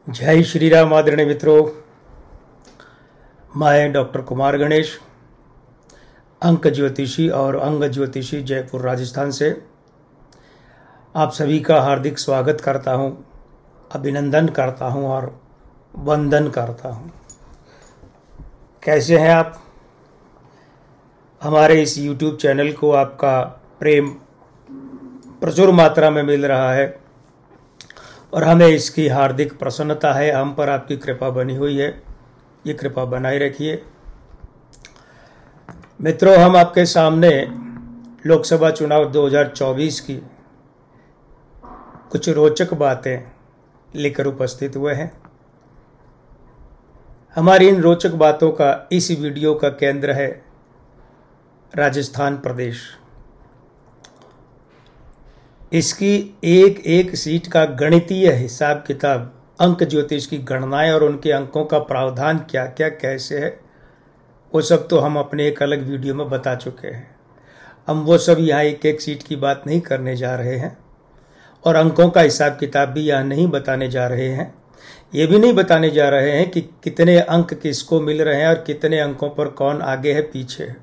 जय श्री राम आदरणीय मित्रों, मैं डॉक्टर कुमार गणेश, अंक ज्योतिषी और अंग ज्योतिषी जयपुर राजस्थान से आप सभी का हार्दिक स्वागत करता हूं, अभिनंदन करता हूं और वंदन करता हूं। कैसे हैं आप? हमारे इस YouTube चैनल को आपका प्रेम प्रचुर मात्रा में मिल रहा है और हमें इसकी हार्दिक प्रसन्नता है। हम पर आपकी कृपा बनी हुई है, ये कृपा बनाए रखिए। मित्रों, हम आपके सामने लोकसभा चुनाव 2024 की कुछ रोचक बातें लेकर उपस्थित हुए हैं। हमारी इन रोचक बातों का इस वीडियो का केंद्र है राजस्थान प्रदेश। इसकी एक एक सीट का गणितीय हिसाब किताब, अंक ज्योतिष की गणनाएं और उनके अंकों का प्रावधान क्या क्या कैसे है, वो सब तो हम अपने एक अलग वीडियो में बता चुके हैं। हम वो सब यहाँ एक एक सीट की बात नहीं करने जा रहे हैं और अंकों का हिसाब किताब भी यहाँ नहीं बताने जा रहे हैं। ये भी नहीं बताने जा रहे हैं कि कितने अंक किसको मिल रहे हैं और कितने अंकों पर कौन आगे है पीछे है।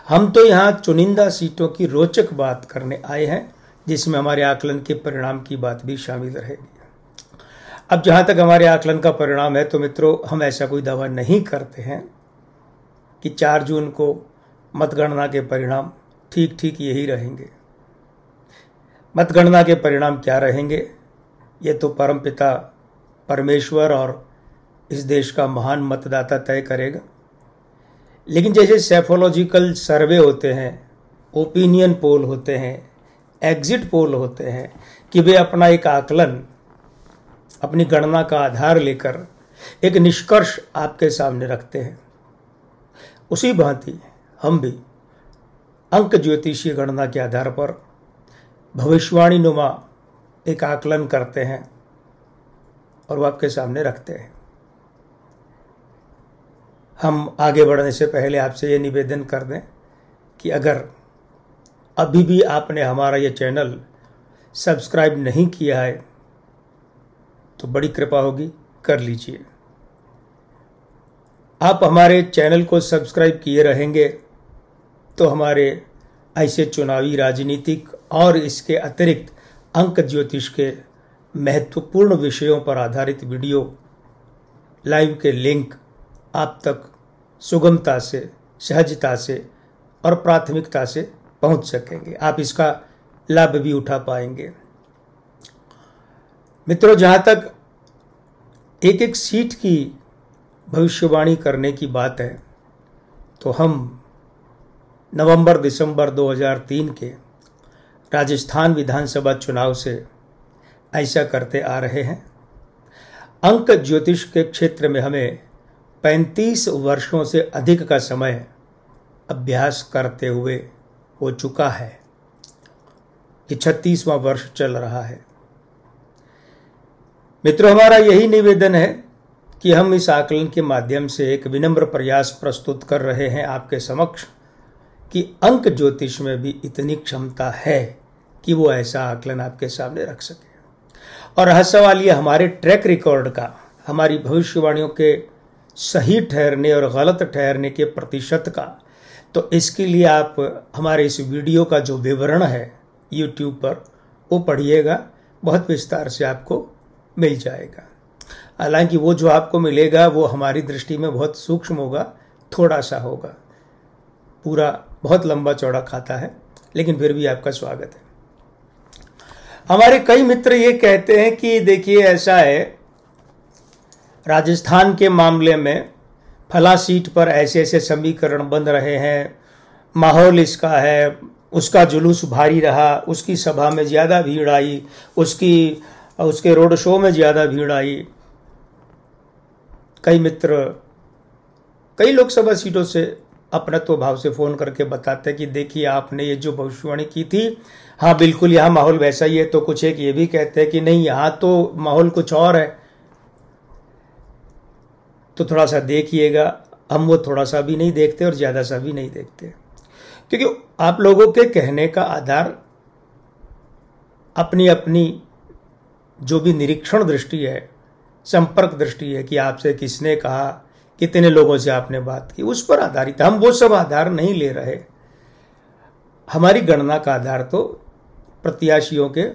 हम तो यहाँ चुनिंदा सीटों की रोचक बात करने आए हैं, जिसमें हमारे आकलन के परिणाम की बात भी शामिल रहेगी। अब जहाँ तक हमारे आकलन का परिणाम है तो मित्रों, हम ऐसा कोई दावा नहीं करते हैं कि 4 जून को मतगणना के परिणाम ठीक ठीक यही रहेंगे। मतगणना के परिणाम क्या रहेंगे ये तो परमपिता परमेश्वर और इस देश का महान मतदाता तय करेगा। लेकिन जैसे सेफोलॉजिकल सर्वे होते हैं, ओपिनियन पोल होते हैं, एग्जिट पोल होते हैं कि वे अपना एक आकलन, अपनी गणना का आधार लेकर एक निष्कर्ष आपके सामने रखते हैं, उसी भांति हम भी अंक ज्योतिषीय गणना के आधार पर भविष्यवाणी नुमा एक आकलन करते हैं और वो आपके सामने रखते हैं। हम आगे बढ़ने से पहले आपसे ये निवेदन कर दें कि अगर अभी भी आपने हमारा ये चैनल सब्सक्राइब नहीं किया है तो बड़ी कृपा होगी, कर लीजिए। आप हमारे चैनल को सब्सक्राइब किए रहेंगे तो हमारे ऐसे चुनावी, राजनीतिक और इसके अतिरिक्त अंक ज्योतिष के महत्वपूर्ण विषयों पर आधारित वीडियो लाइव के लिंक आप तक सुगमता से, सहजता से और प्राथमिकता से पहुंच सकेंगे। आप इसका लाभ भी उठा पाएंगे। मित्रों, जहां तक एक एक सीट की भविष्यवाणी करने की बात है तो हम नवंबर-दिसंबर 2003 के राजस्थान विधानसभा चुनाव से ऐसा करते आ रहे हैं। अंक ज्योतिष के क्षेत्र में हमें 35 वर्षों से अधिक का समय अभ्यास करते हुए हो चुका है कि 36वां वर्ष चल रहा है। मित्रों, हमारा यही निवेदन है कि हम इस आकलन के माध्यम से एक विनम्र प्रयास प्रस्तुत कर रहे हैं आपके समक्ष कि अंक ज्योतिष में भी इतनी क्षमता है कि वो ऐसा आकलन आपके सामने रख सके। और रहा सवाल ये हमारे ट्रैक रिकॉर्ड का, हमारी भविष्यवाणियों के सही ठहरने और गलत ठहरने के प्रतिशत का, तो इसके लिए आप हमारे इस वीडियो का जो विवरण है YouTube पर वो पढ़िएगा, बहुत विस्तार से आपको मिल जाएगा। हालांकि वो जो आपको मिलेगा वो हमारी दृष्टि में बहुत सूक्ष्म होगा, थोड़ा सा होगा, पूरा बहुत लंबा चौड़ा खाता है, लेकिन फिर भी आपका स्वागत है। हमारे कई मित्र ये कहते हैं कि देखिए ऐसा है, राजस्थान के मामले में फला सीट पर ऐसे ऐसे समीकरण बन रहे हैं, माहौल इसका है, उसका जुलूस भारी रहा, उसकी सभा में ज़्यादा भीड़ आई, उसके रोड शो में ज़्यादा भीड़ आई। कई मित्र कई लोकसभा सीटों से अपनत्व भाव से फ़ोन करके बताते हैं कि देखिए आपने ये जो भविष्यवाणी की थी, हाँ बिल्कुल यहाँ माहौल वैसा ही है। तो कुछ एक ये भी कहते हैं कि नहीं, यहाँ तो माहौल कुछ और है। तो थोड़ा सा देखिएगा। हम वो थोड़ा सा भी नहीं देखते और ज़्यादा सा भी नहीं देखते, क्योंकि आप लोगों के कहने का आधार अपनी अपनी जो भी निरीक्षण दृष्टि है संपर्क दृष्टि है कि आपसे किसने कहा, कितने लोगों से आपने बात की, उस पर आधारित। हम वो सब आधार नहीं ले रहे। हमारी गणना का आधार तो प्रत्याशियों के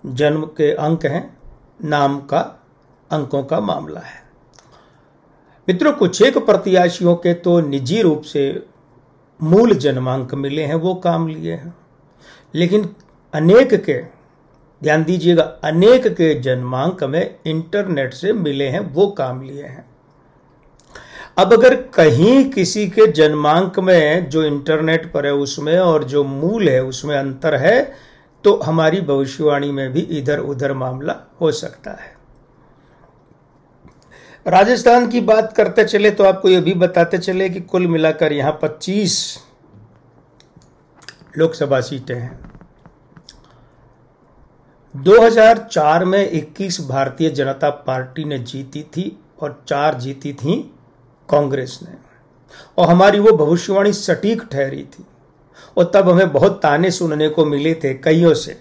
जन्म के अंक हैं, नाम का अंकों का मामला है। मित्रों, कुछ एक प्रत्याशियों के तो निजी रूप से मूल जन्मांक मिले हैं, वो काम लिए हैं, लेकिन अनेक के, ध्यान दीजिएगा, अनेक के जन्मांक में इंटरनेट से मिले हैं, वो काम लिए हैं। अब अगर कहीं किसी के जन्मांक में जो इंटरनेट पर है उसमें और जो मूल है उसमें अंतर है, तो हमारी भविष्यवाणी में भी इधर उधर मामला हो सकता है। राजस्थान की बात करते चले तो आपको यह भी बताते चले कि कुल मिलाकर यहां 25 लोकसभा सीटें हैं। 2004 में 21 भारतीय जनता पार्टी ने जीती थी और 4 जीती थी कांग्रेस ने, और हमारी वो भविष्यवाणी सटीक ठहरी थी। और तब हमें बहुत ताने सुनने को मिले थे कईयों से,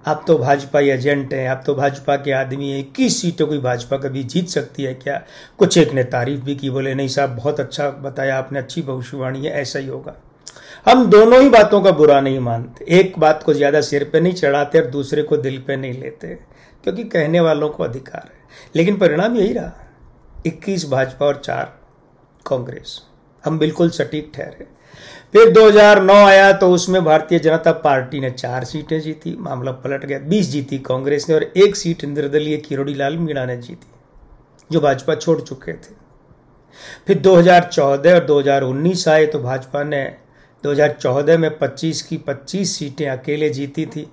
आप तो भाजपा एजेंट हैं, आप तो भाजपा के आदमी हैं, 21 सीटों की भाजपा कभी जीत सकती है क्या? कुछ एक ने तारीफ भी की, बोले नहीं साहब बहुत अच्छा बताया आपने, अच्छी भविष्यवाणी है, ऐसा ही होगा। हम दोनों ही बातों का बुरा नहीं मानते, एक बात को ज्यादा सिर पे नहीं चढ़ाते और दूसरे को दिल पे नहीं लेते, क्योंकि कहने वालों को अधिकार है। लेकिन परिणाम यही रहा, 21 भाजपा और 4 कांग्रेस, हम बिल्कुल सटीक ठहरे। फिर 2009 आया तो उसमें भारतीय जनता पार्टी ने 4 सीटें जीती, मामला पलट गया, 20 जीती कांग्रेस ने और 1 सीट निर्दलीय किरोड़ी लाल मीणा ने जीती, जो भाजपा छोड़ चुके थे। फिर 2014 और 2019 आए तो भाजपा ने 2014 में 25 की 25 सीटें अकेले जीती थी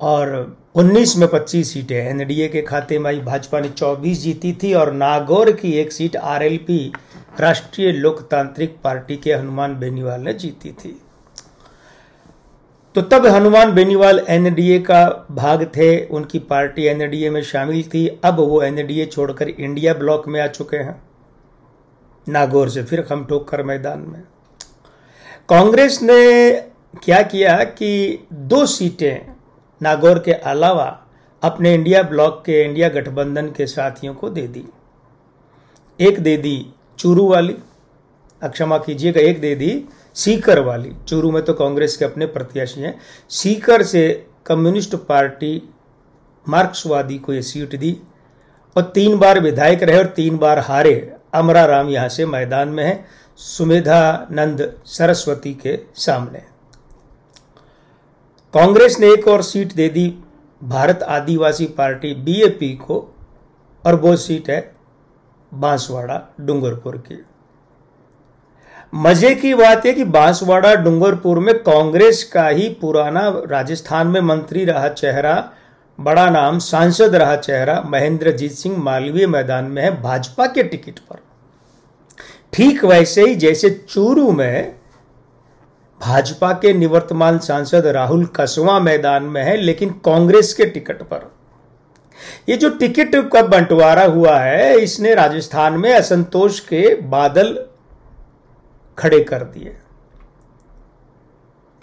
और 19 में 25 सीटें एनडीए के खाते में आई। भाजपा ने 24 जीती थी और नागौर की 1 सीट आरएलपी, राष्ट्रीय लोकतांत्रिक पार्टी के हनुमान बेनीवाल ने जीती थी। तो तब हनुमान बेनीवाल एनडीए का भाग थे, उनकी पार्टी एनडीए में शामिल थी। अब वो एनडीए छोड़कर इंडिया ब्लॉक में आ चुके हैं, नागौर से फिर हम ठोकर मैदान में। कांग्रेस ने क्या किया कि 2 सीटें नागौर के अलावा अपने इंडिया ब्लॉक के, इंडिया गठबंधन के साथियों को दे दी। एक दे दी चूरू वाली, क्षमा कीजिएगा, एक दे दी सीकर वाली। चूरू में तो कांग्रेस के अपने प्रत्याशी हैं। सीकर से कम्युनिस्ट पार्टी मार्क्सवादी को ये सीट दी और 3 बार विधायक रहे और 3 बार हारे। अमरा राम यहां से मैदान में है, सुमेधानंद सरस्वती के सामने। कांग्रेस ने एक और सीट दे दी भारत आदिवासी पार्टी बीएपी को, और वो सीट है बांसवाड़ा डूंगरपुर की। मजे की बात है कि बांसवाड़ा डूंगरपुर में कांग्रेस का ही पुराना राजस्थान में मंत्री रहा चेहरा, बड़ा नाम सांसद रहा चेहरा महेंद्रजीत सिंह मालवीय मैदान में है भाजपा के टिकट पर। ठीक वैसे ही जैसे चूरू में भाजपा के निवर्तमान सांसद राहुल कसवा मैदान में है, लेकिन कांग्रेस के टिकट पर। ये जो टिकट का बंटवारा हुआ है, इसने राजस्थान में असंतोष के बादल खड़े कर दिए।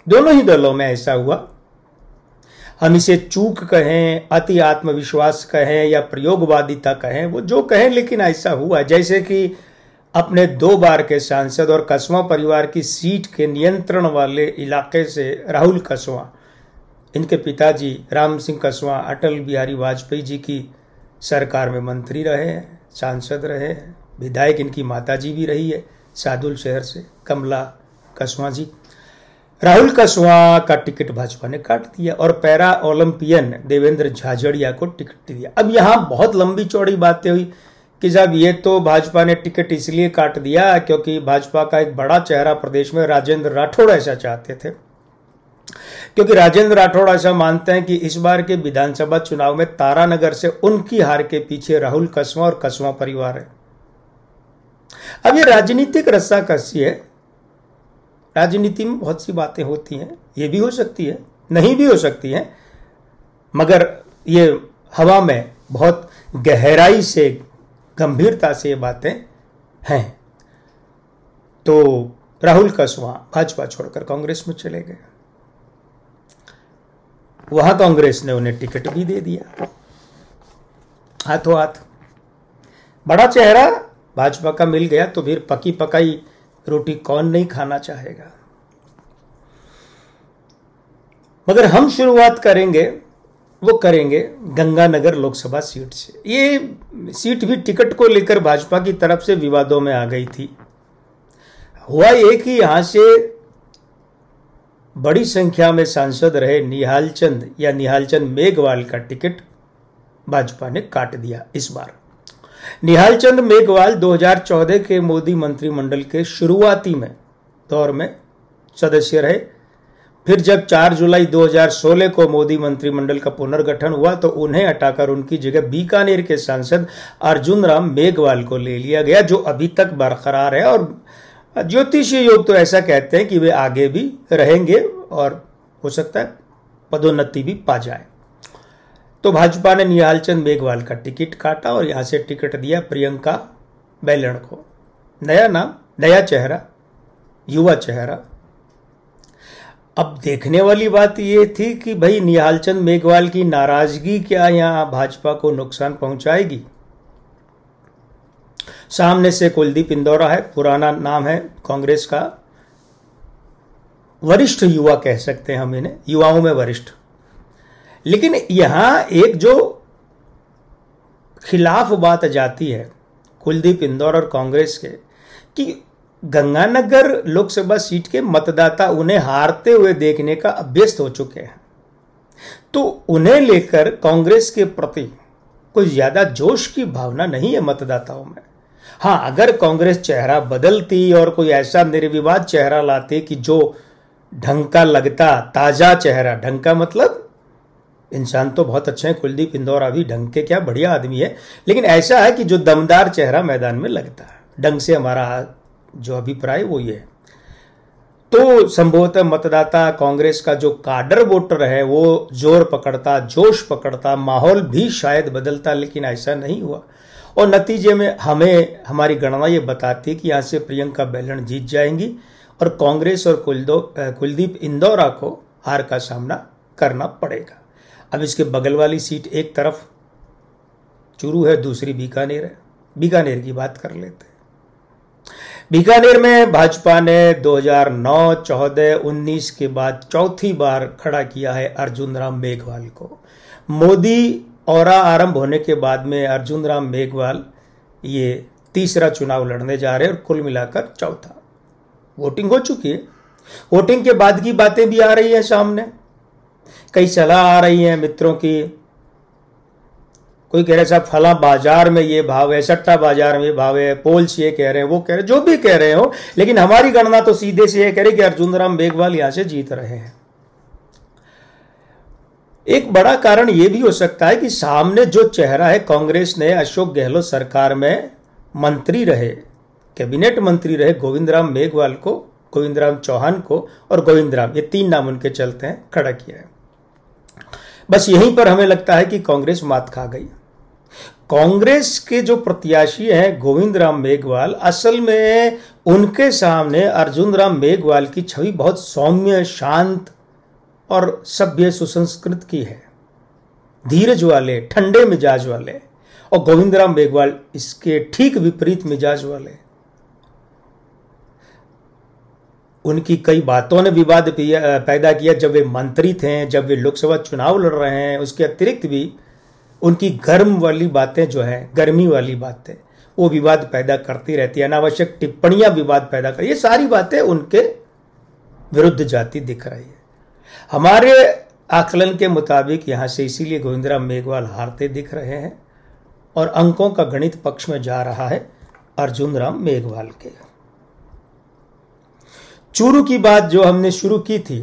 दोनों ही दलों में ऐसा हुआ। हम इसे चूक कहें, अति आत्मविश्वास कहें या प्रयोगवादिता कहें, वो जो कहें, लेकिन ऐसा हुआ। जैसे कि अपने 2 बार के सांसद और कसवा परिवार की सीट के नियंत्रण वाले इलाके से राहुल कसवा, इनके पिताजी राम सिंह कसवा अटल बिहारी वाजपेयी जी की सरकार में मंत्री रहे हैं, सांसद रहे हैं, विधायक इनकी माताजी भी रही है सादुल शहर से, कमला कसवा जी। राहुल कसवा का टिकट भाजपा ने काट दिया और पैरा ओलंपियन देवेंद्र झाझड़िया को टिकट दिया। अब यहां बहुत लंबी चौड़ी बातें हुई कि जब ये तो भाजपा ने टिकट इसलिए काट दिया क्योंकि भाजपा का एक बड़ा चेहरा प्रदेश में राजेंद्र राठौड़ ऐसा चाहते थे, क्योंकि राजेंद्र राठौड़ ऐसा मानते हैं कि इस बार के विधानसभा चुनाव में तारानगर से उनकी हार के पीछे राहुल कसवा और कसवा परिवार है। अब ये राजनीतिक रस्साकसी है। राजनीति में बहुत सी बातें होती हैं, ये भी हो सकती है, नहीं भी हो सकती है, मगर ये हवा में बहुत गहराई से, गंभीरता से ये बातें हैं। तो राहुल कसवा भाजपा छोड़कर कांग्रेस में चले गए। वहां कांग्रेस ने उन्हें टिकट भी दे दिया। हाथों हाथ। बड़ा चेहरा भाजपा का मिल गया तो फिर पकी पकाई रोटी कौन नहीं खाना चाहेगा। मगर हम शुरुआत करेंगे गंगानगर लोकसभा सीट से। ये सीट भी टिकट को लेकर भाजपा की तरफ से विवादों में आ गई थी। हुआ ये कि यहां से बड़ी संख्या में सांसद रहे निहालचंद मेघवाल का टिकट भाजपा ने काट दिया। इस बार निहालचंद मेघवाल 2014 के मोदी मंत्रिमंडल के शुरुआती दौर में सदस्य रहे। फिर जब 4 जुलाई 2016 को मोदी मंत्रिमंडल का पुनर्गठन हुआ तो उन्हें हटाकर उनकी जगह बीकानेर के सांसद अर्जुन राम मेघवाल को ले लिया गया, जो अभी तक बरकरार है। और ज्योतिषीय योग तो ऐसा कहते हैं कि वे आगे भी रहेंगे और हो सकता है पदोन्नति भी पा जाए। तो भाजपा ने निहालचंद मेघवाल का टिकट काटा और यहां से टिकट दिया प्रियंका बेलण को। नया नाम, नया चेहरा, युवा चेहरा। अब देखने वाली बात यह थी कि भाई निहालचंद मेघवाल की नाराजगी क्या यहां भाजपा को नुकसान पहुंचाएगी। सामने से कुलदीप इंदौरा है, पुराना नाम है कांग्रेस का, वरिष्ठ युवा कह सकते हैं हम इन्हें, युवाओं में वरिष्ठ। लेकिन यहां एक जो खिलाफ बात जाती है कुलदीप इंदौर और कांग्रेस के कि गंगानगर लोकसभा सीट के मतदाता उन्हें हारते हुए देखने का अभ्यस्त हो चुके हैं, तो उन्हें लेकर कांग्रेस के प्रति कोई ज्यादा जोश की भावना नहीं है मतदाताओं में। हां, अगर कांग्रेस चेहरा बदलती और कोई ऐसा निर्विवाद चेहरा लाते कि जो ढंग का लगता, ताजा चेहरा, ढंग का मतलब इंसान तो बहुत अच्छे हैं, कुलदीप इंदौर अभी ढंग के क्या बढ़िया आदमी है, लेकिन ऐसा है कि जो दमदार चेहरा मैदान में लगता है, ढंग से हमारा जो अभिप्राय वो ये है, तो संभवतः मतदाता कांग्रेस का जो काडर वोटर है वो जोर पकड़ता, जोश पकड़ता, माहौल भी शायद बदलता, लेकिन ऐसा नहीं हुआ। और नतीजे में हमारी गणना ये बताती है कि यहां से प्रियंका बेलण जीत जाएंगी और कांग्रेस और कुलदीप इंदौरा को हार का सामना करना पड़ेगा। अब इसके बगल वाली सीट एक तरफ चूरू है, दूसरी बीकानेर है। बीकानेर की बात कर लेते हैं। बीकानेर में भाजपा ने 2009, 14, 19 के बाद चौथी बार खड़ा किया है अर्जुन राम मेघवाल को। मोदी औरा आरंभ होने के बाद में अर्जुन राम मेघवाल ये तीसरा चुनाव लड़ने जा रहे हैं और कुल मिलाकर चौथा। वोटिंग हो चुकी है, वोटिंग के बाद की बातें भी आ रही हैं सामने, कई सलाह आ रही हैं मित्रों की। कोई कह रहे साहब फला बाजार में ये भाव है, सट्टा बाजार में ये भाव है, पोल्स ये कह रहे हैं, वो कह रहे, जो भी कह रहे हो, लेकिन हमारी गणना तो सीधे से ये कह रही कि अर्जुन राम मेघवाल यहां से जीत रहे हैं। एक बड़ा कारण यह भी हो सकता है कि सामने जो चेहरा है, कांग्रेस ने अशोक गहलोत सरकार में मंत्री रहे, कैबिनेट मंत्री रहे गोविंद राम मेघवाल को, गोविंद राम चौहान को और गोविंद राम, ये 3 नाम उनके चलते हैं, खड़ा किया है। बस यहीं पर हमें लगता है कि कांग्रेस मात खा गई। कांग्रेस के जो प्रत्याशी हैं गोविंद राम मेघवाल, असल में उनके सामने अर्जुन राम मेघवाल की छवि बहुत सौम्य, शांत और सभ्य सुसंस्कृत की है, धीरज वाले, ठंडे मिजाज वाले, और गोविंद राम मेघवाल इसके ठीक विपरीत मिजाज वाले। उनकी कई बातों ने विवाद पैदा किया जब वे मंत्री थे, जब वे लोकसभा चुनाव लड़ रहे हैं। उसके अतिरिक्त भी उनकी गर्म वाली बातें जो है, गर्मी वाली बातें, वो विवाद पैदा करती रहती है, अनावश्यक टिप्पणियां विवाद पैदा कर, ये सारी बातें उनके विरुद्ध जाती दिख रही है। हमारे आकलन के मुताबिक यहां से इसीलिए गोविंद राम मेघवाल हारते दिख रहे हैं और अंकों का गणित पक्ष में जा रहा है अर्जुन राम मेघवाल के। चूरू की बात जो हमने शुरू की थी,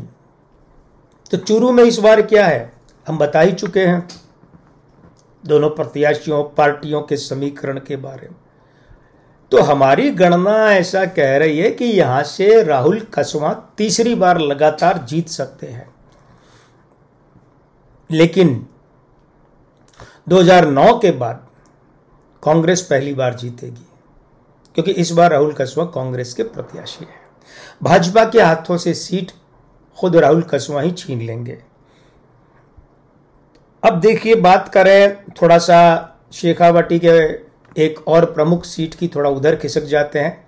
तो चूरू में इस बार क्या है हम बता ही चुके हैं दोनों प्रत्याशियों, पार्टियों के समीकरण के बारे में। तो हमारी गणना ऐसा कह रही है कि यहां से राहुल कसवा तीसरी बार लगातार जीत सकते हैं, लेकिन 2009 के बाद कांग्रेस पहली बार जीतेगी, क्योंकि इस बार राहुल कसवा कांग्रेस के प्रत्याशी हैं। भाजपा के हाथों से सीट खुद राहुल कसवा ही छीन लेंगे। अब देखिए, बात करें थोड़ा सा शेखावाटी के एक और प्रमुख सीट की थोड़ा उधर खिसक जाते हैं,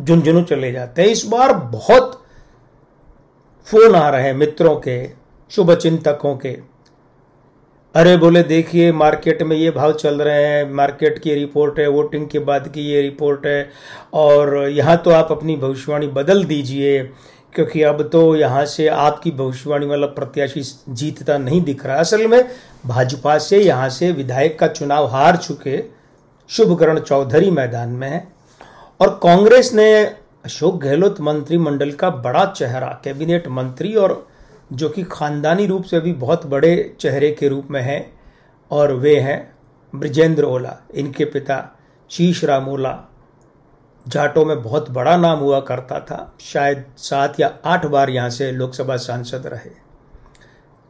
झुंझुनू चले जाते हैं। इस बार बहुत फोन आ रहे हैं मित्रों के, शुभचिंतकों के। अरे बोले देखिए मार्केट में ये भाव चल रहे हैं, मार्केट की रिपोर्ट है, वोटिंग के बाद की ये रिपोर्ट है, और यहाँ तो आप अपनी भविष्यवाणी बदल दीजिए, क्योंकि अब तो यहाँ से आपकी भविष्यवाणी वाला प्रत्याशी जीतता नहीं दिख रहा। असल में भाजपा से यहाँ से विधायक का चुनाव हार चुके शुभकरण चौधरी मैदान में है, और कांग्रेस ने अशोक गहलोत मंत्रिमंडल का बड़ा चेहरा, कैबिनेट मंत्री, और जो कि खानदानी रूप से भी बहुत बड़े चेहरे के रूप में है, और वे हैं बृजेंद्र ओला। इनके पिता शीश राम ओला जाटों में बहुत बड़ा नाम हुआ करता था, शायद 7 या 8 बार यहाँ से लोकसभा सांसद रहे।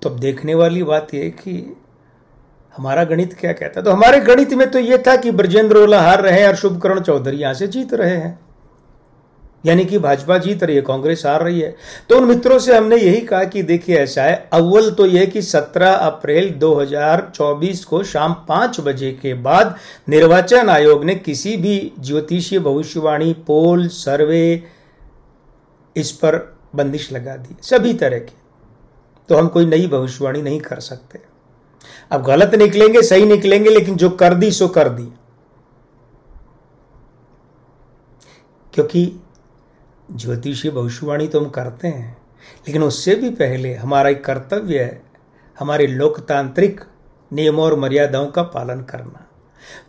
तो अब देखने वाली बात यह कि हमारा गणित क्या कहता है। तो हमारे गणित में तो यह था कि बृजेंद्र ओला हार रहे हैं और शुभकरण चौधरी यहां से जीत रहे हैं, यानी कि भाजपा जीत रही है, कांग्रेस हार रही है। तो उन मित्रों से हमने यही कहा कि देखिए ऐसा है, अव्वल तो यह कि 17 अप्रैल 2024 को शाम 5 बजे के बाद निर्वाचन आयोग ने किसी भी ज्योतिषीय भविष्यवाणी, पोल, सर्वे, इस पर बंदिश लगा दी, सभी तरह की। तो हम कोई नई भविष्यवाणी नहीं कर सकते। अब गलत निकलेंगे, सही निकलेंगे, लेकिन जो कर दी सो कर दी। क्योंकि ज्योतिषीय भविष्यवाणी तो हम करते हैं, लेकिन उससे भी पहले हमारा एक कर्तव्य है हमारे लोकतांत्रिक नियमों और मर्यादाओं का पालन करना।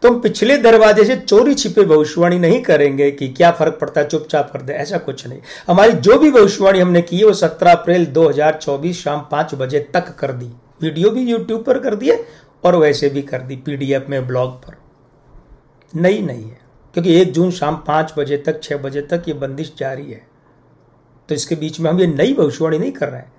तो हम पिछले दरवाजे से चोरी छिपे भविष्यवाणी नहीं करेंगे कि क्या फर्क पड़ता है, चुपचाप कर दे, ऐसा कुछ नहीं। हमारी जो भी भविष्यवाणी हमने की है वो 17 अप्रैल 2024 शाम 5 बजे तक कर दी। वीडियो भी यूट्यूब पर कर दिए और वैसे भी कर दी पीडीएफ में, ब्लॉग पर। नहीं है, क्योंकि 1 जून शाम 5 बजे तक, 6 बजे तक ये बंदिश जारी है। तो इसके बीच में हम ये नई भविष्यवाणी नहीं कर रहे हैं,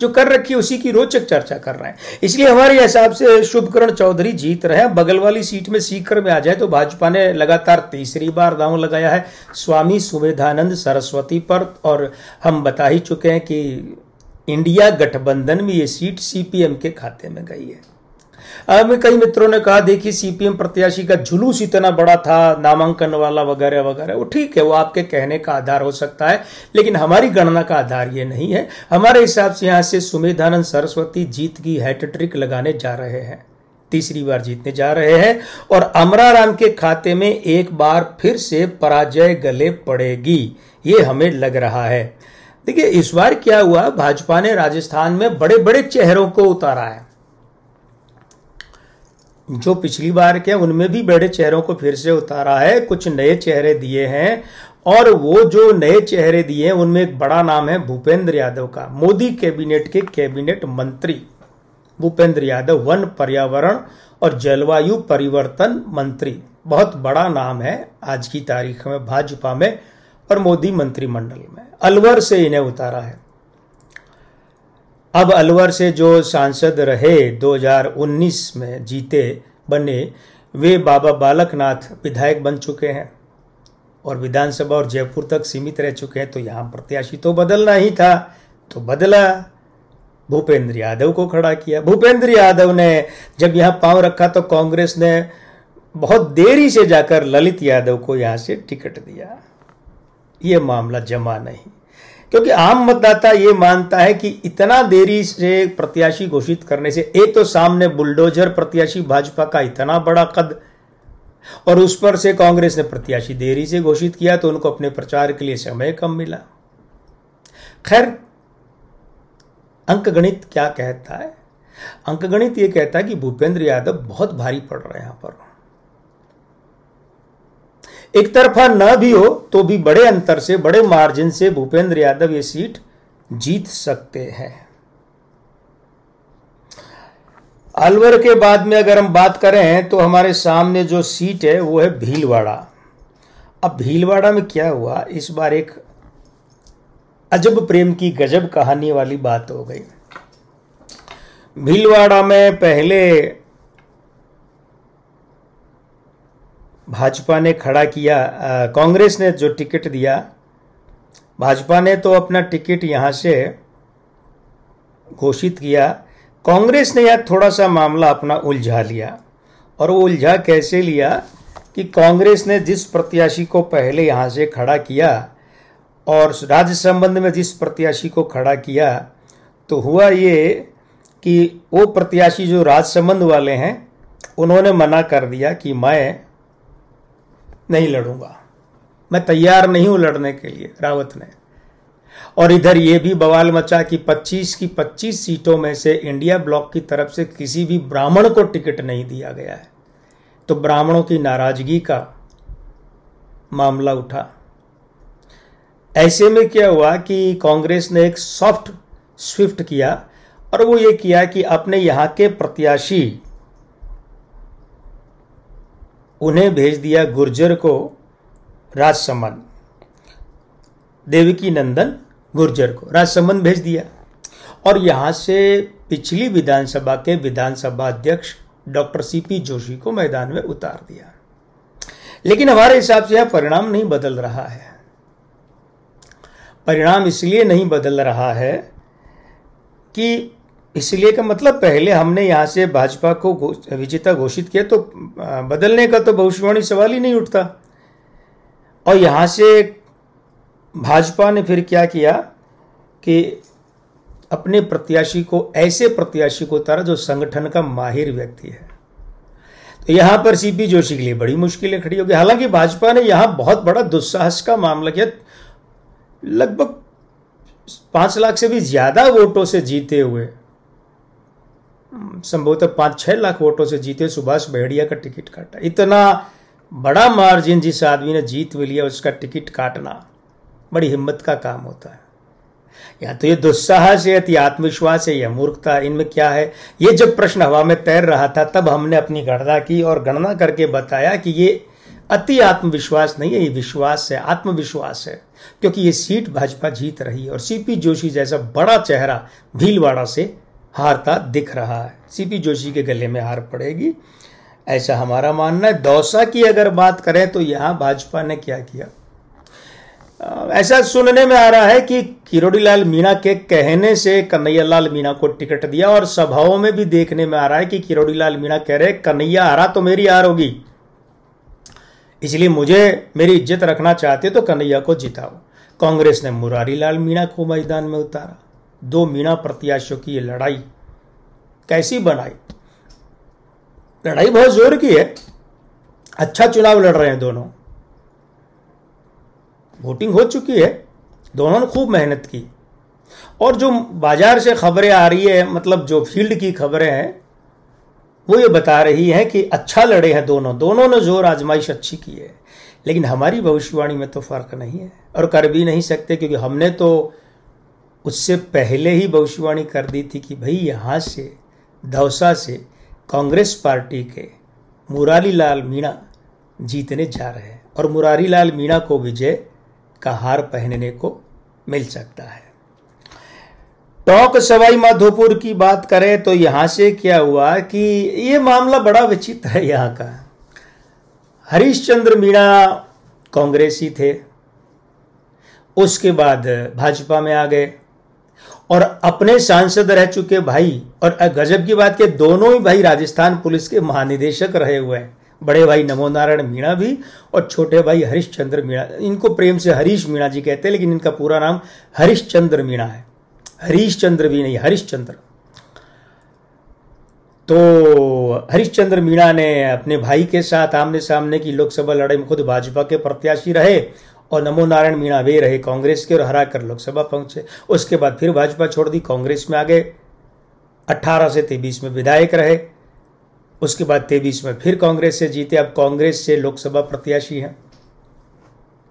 जो कर रखी है उसी की रोचक चर्चा कर रहे हैं। इसलिए हमारे हिसाब से शुभकरण चौधरी जीत रहे हैं। बगल वाली सीट में सीकर में आ जाए तो भाजपा ने लगातार तीसरी बार दांव लगाया है स्वामी सुमेधानंद सरस्वती पर, और हम बता ही चुके हैं कि इंडिया गठबंधन में ये सीट सीपीएम के खाते में गई है। अब कई मित्रों ने कहा देखिए सीपीएम प्रत्याशी का जुलूस इतना बड़ा था, नामांकन वाला वगैरह वगैरह। वो ठीक है, वो आपके कहने का आधार हो सकता है, लेकिन हमारी गणना का आधार ये नहीं है। हमारे हिसाब से यहां से सुमेधानंद सरस्वती जीत की हैट्रिक लगाने जा रहे हैं, तीसरी बार जीतने जा रहे हैं, और अमराराम के खाते में एक बार फिर से पराजय गले पड़ेगी, ये हमें लग रहा है। देखिए इस बार क्या हुआ, भाजपा ने राजस्थान में बड़े बड़े चेहरों को उतारा है। जो पिछली बार के उनमें भी बड़े चेहरों को फिर से उतारा है, कुछ नए चेहरे दिए हैं, और वो जो नए चेहरे दिए हैं उनमें एक बड़ा नाम है भूपेंद्र यादव का। मोदी कैबिनेट के कैबिनेट मंत्री भूपेंद्र यादव, वन, पर्यावरण और जलवायु परिवर्तन मंत्री, बहुत बड़ा नाम है आज की तारीख में भाजपा में और मोदी मंत्रिमंडल में। अलवर से इन्हें उतारा है। अब अलवर से जो सांसद रहे 2019 में जीते बने, वे बाबा बालकनाथ विधायक बन चुके हैं और विधानसभा और जयपुर तक सीमित रह चुके हैं। तो यहां प्रत्याशी तो बदलना ही था, तो बदला, भूपेंद्र यादव को खड़ा किया। भूपेंद्र यादव ने जब यहां पांव रखा तो कांग्रेस ने बहुत देरी से जाकर ललित यादव को यहां से टिकट दिया। यह मामला जमा नहीं, क्योंकि आम मतदाता ये मानता है कि इतना देरी से प्रत्याशी घोषित करने से, एक तो सामने बुलडोजर प्रत्याशी भाजपा का इतना बड़ा कद, और उस पर से कांग्रेस ने प्रत्याशी देरी से घोषित किया तो उनको अपने प्रचार के लिए समय कम मिला। खैर, अंकगणित क्या कहता है? अंकगणित ये कहता है कि भूपेंद्र यादव बहुत भारी पड़ रहे हैं यहां पर। एक तरफा न भी हो तो भी बड़े अंतर से, बड़े मार्जिन से भूपेंद्र यादव ये सीट जीत सकते हैं। अलवर के बाद में अगर हम बात करें तो हमारे सामने जो सीट है वो है भीलवाड़ा। अब भीलवाड़ा में क्या हुआ, इस बार एक अजब प्रेम की गजब कहानी वाली बात हो गई। भीलवाड़ा में पहले भाजपा ने खड़ा किया, कांग्रेस ने जो टिकट दिया, भाजपा ने तो अपना टिकट यहां से घोषित किया। कांग्रेस ने यह थोड़ा सा मामला अपना उलझा लिया और वो उलझा कैसे लिया कि कांग्रेस ने जिस प्रत्याशी को पहले यहाँ से खड़ा किया और राज्य संबंध में जिस प्रत्याशी को खड़ा किया, तो हुआ ये कि वो प्रत्याशी जो राजसमंद वाले हैं उन्होंने मना कर दिया कि मैं नहीं लड़ूंगा, मैं तैयार नहीं हूं लड़ने के लिए, रावत ने। और इधर ये भी बवाल मचा कि 25 की 25 सीटों में से इंडिया ब्लॉक की तरफ से किसी भी ब्राह्मण को टिकट नहीं दिया गया है। तो ब्राह्मणों की नाराजगी का मामला उठा। ऐसे में क्या हुआ कि कांग्रेस ने एक सॉफ्ट स्विफ्ट किया और वो ये किया कि अपने यहां के प्रत्याशी उन्हें भेज दिया गुर्जर को राजसमंद, देवकी नंदन गुर्जर को राजसमंद भेज दिया। और यहां से पिछली विधानसभा के विधानसभा अध्यक्ष डॉक्टर सीपी जोशी को मैदान में उतार दिया। लेकिन हमारे हिसाब से यह परिणाम नहीं बदल रहा है। परिणाम इसलिए नहीं बदल रहा है कि इसलिए का मतलब पहले हमने यहां से भाजपा को विजेता घोषित किया तो बदलने का तो भविष्यवाणी सवाल ही नहीं उठता। और यहां से भाजपा ने फिर क्या किया कि अपने प्रत्याशी को, ऐसे प्रत्याशी को उतारा जो संगठन का माहिर व्यक्ति है। तो यहां पर सीपी जोशी के लिए बड़ी मुश्किलें खड़ी हो गई। हालांकि भाजपा ने यहां बहुत बड़ा दुस्साहस का मामला किया, लगभग 5 लाख से भी ज्यादा वोटों से जीते हुए, संभवतः 5-6 लाख वोटों से जीते सुभाष बहेड़िया का टिकट काटा। इतना बड़ा मार्जिन जिस आदमी ने जीत भी लिया उसका टिकट काटना बड़ी हिम्मत का काम होता है। या तो ये दुस्साहस है, या आत्मविश्वास है, या मूर्खता, इनमें क्या है? ये जब प्रश्न हवा में तैर रहा था तब हमने अपनी गणना की और गणना करके बताया कि ये अति आत्मविश्वास नहीं है, ये विश्वास है, आत्मविश्वास है। क्योंकि ये सीट भाजपा जीत रही है और सीपी जोशी जैसा बड़ा चेहरा भीलवाड़ा से हारता दिख रहा है। सीपी जोशी के गले में हार पड़ेगी, ऐसा हमारा मानना है। दौसा की अगर बात करें तो यहां भाजपा ने क्या किया, ऐसा सुनने में आ रहा है कि किरोड़ीलाल मीणा के कहने से कन्हैयालाल मीणा को टिकट दिया। और सभाओं में भी देखने में आ रहा है कि किरोड़ीलाल मीणा कह रहे कन्हैया हारा तो मेरी हार होगी, इसलिए मुझे मेरी इज्जत रखना चाहते तो कन्हैया को जिताओ। कांग्रेस ने मुरारीलाल मीणा को मैदान में उतारा। 2 मीणा प्रत्याशियों की ये लड़ाई कैसी बनाई? लड़ाई बहुत जोर की है, अच्छा चुनाव लड़ रहे हैं दोनों, वोटिंग हो चुकी है, दोनों ने खूब मेहनत की। और जो बाजार से खबरें आ रही है, मतलब जो फील्ड की खबरें हैं, वो ये बता रही हैं कि अच्छा लड़े हैं दोनों ने जोर आजमाइश अच्छी की है। लेकिन हमारी भविष्यवाणी में तो फर्क नहीं है और कर भी नहीं सकते, क्योंकि हमने तो उससे पहले ही भविष्यवाणी कर दी थी कि भाई यहां से दौसा से कांग्रेस पार्टी के मुरारीलाल मीणा जीतने जा रहे हैं और मुरारीलाल मीणा को विजय का हार पहनने को मिल सकता है। टोंक सवाई माधोपुर की बात करें तो यहां से क्या हुआ कि ये मामला बड़ा विचित्र है। यहां का हरीशचंद्र मीणा कांग्रेसी थे, उसके बाद भाजपा में आ गए और अपने सांसद रह चुके भाई, और गजब की बात के दोनों ही भाई राजस्थान पुलिस के महानिदेशक रहे हुए हैं। बड़े भाई नमो नारायण मीणा भी और छोटे भाई हरीशचंद्र मीणा। इनको प्रेम से हरीश मीणा जी कहते हैं, लेकिन इनका पूरा नाम हरीशचंद्र मीणा है, हरीशचंद्र भी नहीं, हरीशचंद्र। तो हरीशचंद्र मीणा ने अपने भाई के साथ आमने सामने की लोकसभा लड़ाई में खुद भाजपा के प्रत्याशी रहे और नमो नारायण मीणा वे रहे कांग्रेस के और हरा कर लोकसभा पहुंचे। उसके बाद फिर भाजपा छोड़ दी, कांग्रेस में आ गए। 18 से 23 में विधायक रहे, उसके बाद 23 में फिर कांग्रेस से जीते। अब कांग्रेस से लोकसभा प्रत्याशी हैं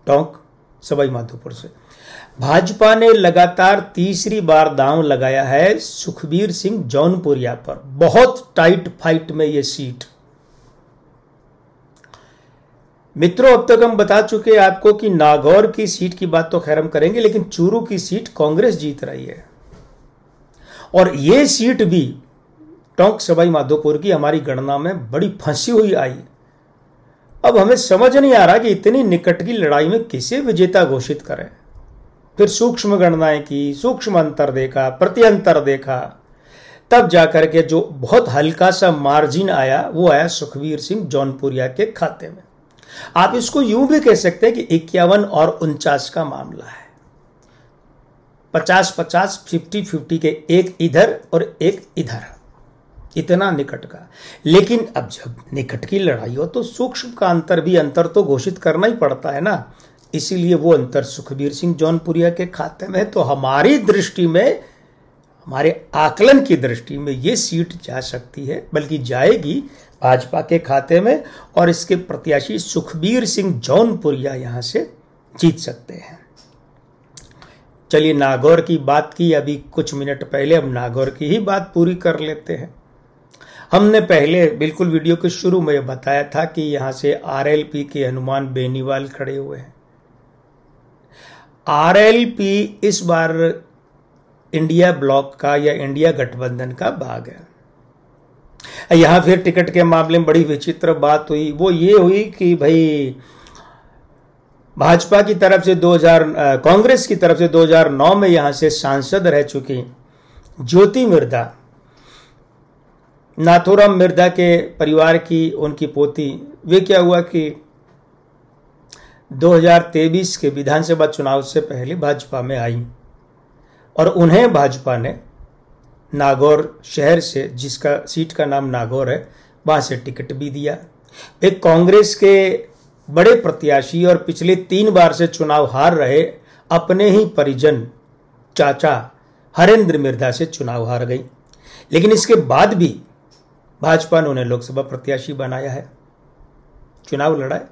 टोंक सवाई माधोपुर से। भाजपा ने लगातार तीसरी बार दांव लगाया है सुखबीर सिंह जौनपुरिया पर। बहुत टाइट फाइट में ये सीट। मित्रों, अब तक हम बता चुके आपको कि नागौर की सीट की बात तो खैर हम करेंगे, लेकिन चूरू की सीट कांग्रेस जीत रही है और ये सीट भी टोंक सवाई माधोपुर की हमारी गणना में बड़ी फंसी हुई आई। अब हमें समझ नहीं आ रहा कि इतनी निकट की लड़ाई में किसे विजेता घोषित करें। फिर सूक्ष्म गणनाएं की, सूक्ष्म अंतर देखा, प्रति अंतर देखा, तब जाकर के जो बहुत हल्का सा मार्जिन आया वो आया सुखबीर सिंह जौनपुरिया के खाते में। आप इसको यूं भी कह सकते हैं कि 51 और 49 का मामला है, 50-50, 50-50 के, एक इधर और एक इधर, इतना निकट का। लेकिन अब जब निकट की लड़ाई हो तो सूक्ष्म का अंतर भी अंतर तो घोषित करना ही पड़ता है ना। इसीलिए वो अंतर सुखबीर सिंह जौनपुरिया के खाते में है। तो हमारी दृष्टि में, हमारे आकलन की दृष्टि में ये सीट जा सकती है, बल्कि जाएगी भाजपा के खाते में, और इसके प्रत्याशी सुखबीर सिंह जौनपुरिया यहां से जीत सकते हैं। चलिए, नागौर की बात की अभी कुछ मिनट पहले, अब नागौर की ही बात पूरी कर लेते हैं। हमने पहले बिल्कुल वीडियो के शुरू में बताया था कि यहां से आरएलपी के हनुमान बेनीवाल खड़े हुए हैं। आरएलपी इस बार इंडिया ब्लॉक का या इंडिया गठबंधन का भाग है। यहां फिर टिकट के मामले में बड़ी विचित्र बात हुई। वो ये हुई कि भाई भाजपा की तरफ से कांग्रेस की तरफ से 2009 में यहां से सांसद रह चुकी ज्योति मिर्धा, नाथूराम मिर्धा के परिवार की उनकी पोती, वे क्या हुआ कि 2023 के विधानसभा चुनाव से पहले भाजपा में आई और उन्हें भाजपा ने नागौर शहर से, जिसका सीट का नाम नागौर है, वहां से टिकट भी दिया। एक कांग्रेस के बड़े प्रत्याशी और पिछले 3 बार से चुनाव हार रहे अपने ही परिजन चाचा हरेंद्र मिर्धा से चुनाव हार गई। लेकिन इसके बाद भी भाजपा ने उन्हें लोकसभा प्रत्याशी बनाया है। चुनाव लड़ा है,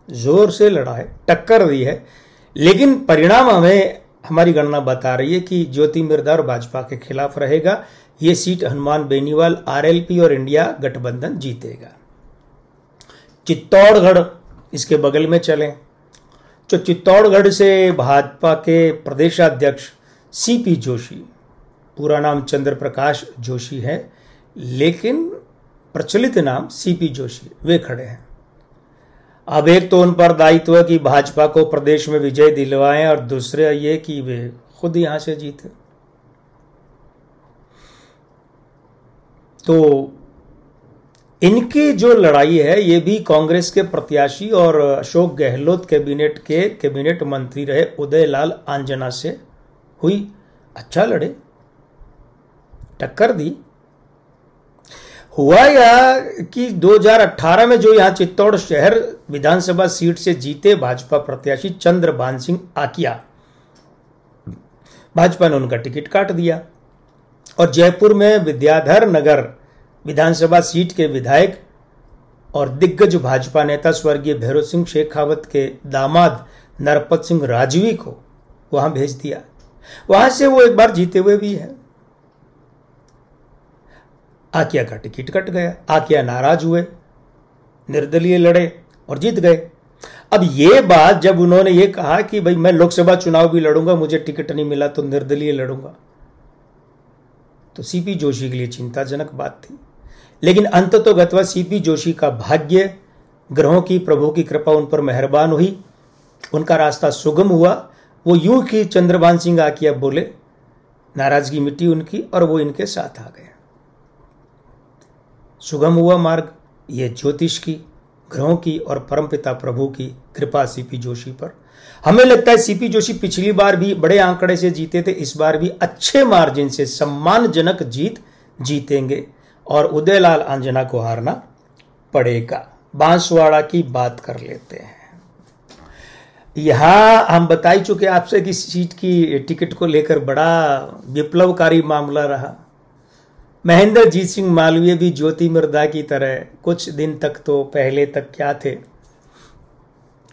जोर से लड़ा है, टक्कर दी है, लेकिन परिणाम हमारी गणना बता रही है कि ज्योति मिर्धा और भाजपा के खिलाफ रहेगा। ये सीट हनुमान बेनीवाल, आरएलपी और इंडिया गठबंधन जीतेगा। चित्तौड़गढ़ इसके बगल में चलें तो चित्तौड़गढ़ से भाजपा के प्रदेशाध्यक्ष सीपी जोशी, पूरा नाम चंद्र प्रकाश जोशी है लेकिन प्रचलित नाम सीपी जोशी, वे खड़े हैं। अब एक तो उन पर दायित्व है कि भाजपा को प्रदेश में विजय दिलवाएं और दूसरे ये कि वे खुद यहां से जीते। तो इनकी जो लड़ाई है ये भी कांग्रेस के प्रत्याशी और अशोक गहलोत कैबिनेट मंत्री रहे उदयलाल आंजना से हुई। अच्छा लड़े, टक्कर दी। हुआ यह कि 2018 में जो यहां चित्तौड़ शहर विधानसभा सीट से जीते भाजपा प्रत्याशी चंद्रभान सिंह आकिया, भाजपा ने उनका टिकट काट दिया और जयपुर में विद्याधर नगर विधानसभा सीट के विधायक और दिग्गज भाजपा नेता स्वर्गीय भैरव सिंह शेखावत के दामाद नरपत सिंह राजवी को वहां भेज दिया। वहां से वो एक बार जीते हुए भी है। आकिया का टिकट कट गया। आकिया नाराज हुए, निर्दलीय लड़े और जीत गए। अब ये बात जब उन्होंने ये कहा कि भाई मैं लोकसभा चुनाव भी लड़ूंगा, मुझे टिकट नहीं मिला तो निर्दलीय लड़ूंगा, तो सीपी जोशी के लिए चिंताजनक बात थी। लेकिन अंततोगत्वा सीपी जोशी का भाग्य, ग्रहों की, प्रभु की कृपा उन पर मेहरबान हुई, उनका रास्ता सुगम हुआ। वो यूं कि चंद्रभान सिंह आकिया बोले, नाराजगी मिटी उनकी और वो इनके साथ आ गए। सुगम हुआ मार्ग। ये ज्योतिष की, ग्रहों की और परमपिता प्रभु की कृपा सीपी जोशी पर। हमें लगता है सीपी जोशी पिछली बार भी बड़े आंकड़े से जीते थे, इस बार भी अच्छे मार्जिन से सम्मानजनक जीत जीतेंगे और उदयलाल आंजना को हारना पड़ेगा। बांसवाड़ा की बात कर लेते हैं। यहां हम बता ही चुके आपसे कि सीट की टिकट को लेकर बड़ा विप्लवकारी मामला रहा। महेंद्रजीत सिंह मालवीय भी ज्योति मिर्धा की तरह कुछ दिन तक तो पहले तक क्या थे,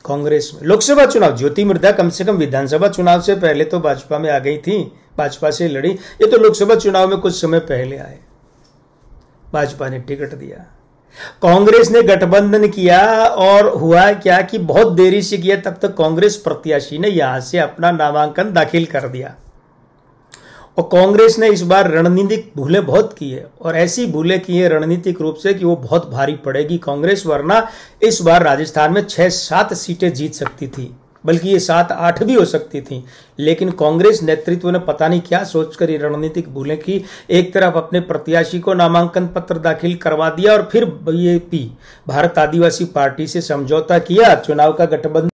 कांग्रेस में। लोकसभा चुनाव ज्योति मिर्धा कम से कम विधानसभा चुनाव से पहले तो भाजपा में आ गई थी, भाजपा से लड़ी। ये तो लोकसभा चुनाव में कुछ समय पहले आए, भाजपा ने टिकट दिया। कांग्रेस ने गठबंधन किया और हुआ क्या कि बहुत देरी से किया, तब तक कांग्रेस प्रत्याशी ने यहां से अपना नामांकन दाखिल कर दिया। और कांग्रेस ने इस बार रणनीतिक भूलें बहुत की है और ऐसी भूलें की है रणनीतिक रूप से कि वो बहुत भारी पड़ेगी कांग्रेस, वरना इस बार राजस्थान में 6-7 सीटें जीत सकती थी बल्कि ये 7-8 भी हो सकती थी। लेकिन कांग्रेस नेतृत्व ने पता नहीं क्या सोचकर ये रणनीतिक भूलें की, एक तरफ अपने प्रत्याशी को नामांकन पत्र दाखिल करवा दिया और फिर बीएपी भारत आदिवासी पार्टी से समझौता किया, चुनाव का गठबंधन